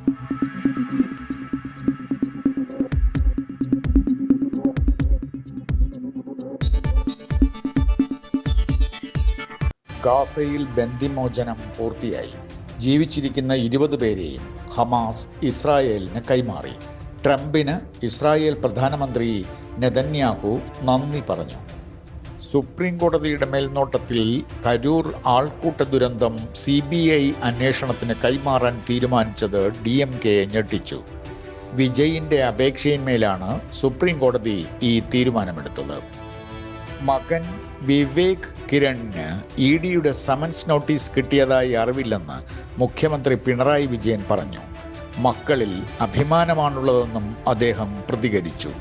ഗാസയിൽ ബന്ദിമോചനം പൂർത്തിയായി. ജീവിച്ചിരിക്കുന്ന 20 പേരെയും ഹമാസ് ഇസ്രായേലിന് കൈമാറി. ട്രംപിന് ഇസ്രായേൽ പ്രധാനമന്ത്രി നെതന്യാഹു നന്ദി പറഞ്ഞു. സുപ്രീം കോടതിയുടെ മേൽനോട്ടത്തിൽ കരൂർ ആൾക്കൂട്ട ദുരന്തം CBI അന്വേഷണത്തിന് കൈമാറാൻ തീരുമാനിച്ചത് DMK ഞെട്ടിച്ചു. വിജയിന്റെ അപേക്ഷയിന്മേലാണ് സുപ്രീം കോടതി ഈ തീരുമാനമെടുത്തത്. മകൻ വിവേക് കിരണിന് EDയുടെ സമൻസ് നോട്ടീസ് കിട്ടിയതായി അറിവില്ലെന്ന് മുഖ്യമന്ത്രി പിണറായി വിജയൻ പറഞ്ഞു. മക്കളിൽ അഭിമാനമാണുള്ളതെന്നും അദ്ദേഹം പ്രതികരിച്ചു.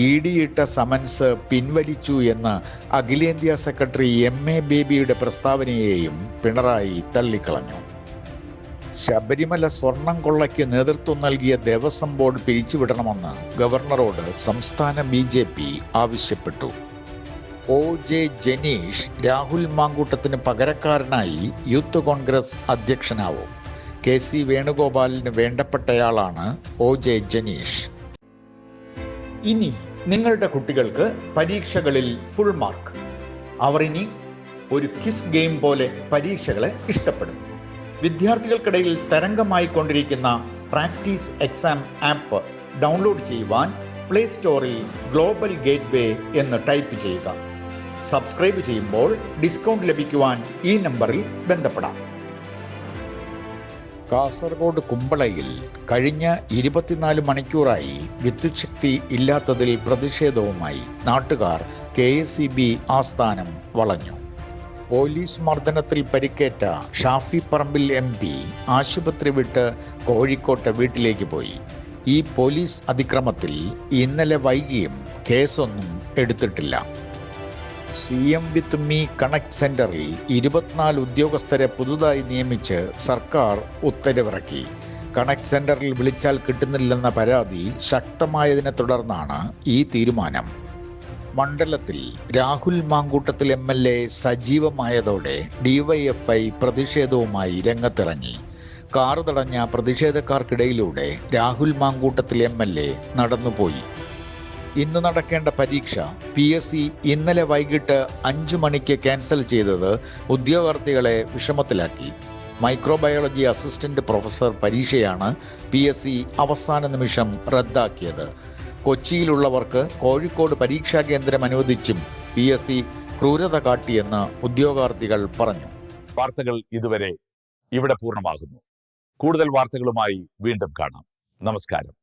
ED ഇട്ട സമൻസ് പിൻവലിച്ചു എന്ന് അഖിലേന്ത്യാ സെക്രട്ടറി MA ബേബിയുടെ പ്രസ്താവനയെയും പിണറായി തള്ളിക്കളഞ്ഞു. ശബരിമല സ്വർണം കൊള്ളയ്ക്ക് നേതൃത്വം നൽകിയ ദേവസ്വം ബോർഡ് പിരിച്ചുവിടണമെന്ന് ഗവർണറോട് സംസ്ഥാന BJP ആവശ്യപ്പെട്ടു. OJ ജനീഷ് രാഹുൽ മാങ്കൂട്ടത്തിന് പകരക്കാരനായി യൂത്ത് കോൺഗ്രസ് അധ്യക്ഷനാവും. KC വേണുഗോപാലിന് വേണ്ടപ്പെട്ടയാളാണ് OJ ജനീഷ്. ഇനി നിങ്ങളുടെ കുട്ടികൾക്ക് പരീക്ഷകളിൽ ഫുൾ മാർക്ക്. അവർ ഇനി ഒരു കിസ് ഗെയിം പോലെ പരീക്ഷകളെ ഇഷ്ടപ്പെടും. വിദ്യാർത്ഥികൾക്കിടയിൽ തരംഗമായി കൊണ്ടിരിക്കുന്ന പ്രാക്ടീസ് എക്സാം ആപ്പ് ഡൗൺലോഡ് ചെയ്യുവാൻ പ്ലേ സ്റ്റോറിൽ ഗ്ലോബൽ ഗേറ്റ്വേ എന്ന് ടൈപ്പ് ചെയ്യുക. സബ്സ്ക്രൈബ് ചെയ്യുമ്പോൾ ഡിസ്കൗണ്ട് ലഭിക്കുവാൻ ഈ നമ്പറിൽ ബന്ധപ്പെടാം. കാസർഗോഡ് കുമ്പളയിൽ കഴിഞ്ഞ 24 മണിക്കൂറായി വിദ്യുത് ശക്തി ഇല്ലാത്തതിൽ പ്രതിഷേധവുമായി നാട്ടുകാർ KSEB ആസ്ഥാനം വളഞ്ഞു. പോലീസ് മർദ്ദനത്തിൽ പരിക്കേറ്റ ഷാഫി പറമ്പിൽ MP ആശുപത്രി വിട്ട് കോഴിക്കോട്ടെ വീട്ടിലേക്ക് പോയി. ഈ പോലീസ് അതിക്രമത്തിൽ ഇന്നലെ വൈകിയും കേസൊന്നും എടുത്തിട്ടില്ല. CM വിത്ത് മീ കണക്ട് സെന്ററിൽ 24 ഉദ്യോഗസ്ഥരെ പുതുതായി നിയമിച്ച് സർക്കാർ ഉത്തരവിറക്കി. കണക്ട് സെന്ററിൽ വിളിച്ചാൽ കിട്ടുന്നില്ലെന്ന പരാതി ശക്തമായതിനെ തുടർന്നാണ് ഈ തീരുമാനം. മണ്ഡലത്തിൽ രാഹുൽ മാങ്കൂട്ടത്തിൽ MLA സജീവമായതോടെ DYFI പ്രതിഷേധവുമായി രംഗത്തിറങ്ങി. കാർ തടഞ്ഞ പ്രതിഷേധക്കാർക്കിടയിലൂടെ രാഹുൽ മാങ്കൂട്ടത്തിൽ MLA നടന്നുപോയി. ഇന്ന് നടക്കേണ്ട പരീക്ഷ PSC ഇന്നലെ വൈകിട്ട് 5 മണിക്ക് ക്യാൻസൽ ചെയ്തത് ഉദ്യോഗാർത്ഥികളെ വിഷമത്തിലാക്കി. മൈക്രോബയോളജി അസിസ്റ്റന്റ് പ്രൊഫസർ പരീക്ഷയാണ് PSC അവസാന നിമിഷം റദ്ദാക്കിയത്. കൊച്ചിയിലുള്ളവർക്ക് കോഴിക്കോട് പരീക്ഷാ കേന്ദ്രം അനുവദിച്ചും PSC ക്രൂരത കാട്ടിയെന്ന് ഉദ്യോഗാർത്ഥികൾ പറഞ്ഞു. വാർത്തകൾ ഇതുവരെ ഇവിടെ പൂർണ്ണമാകുന്നു. കൂടുതൽ വാർത്തകളുമായി വീണ്ടും കാണാം. നമസ്കാരം.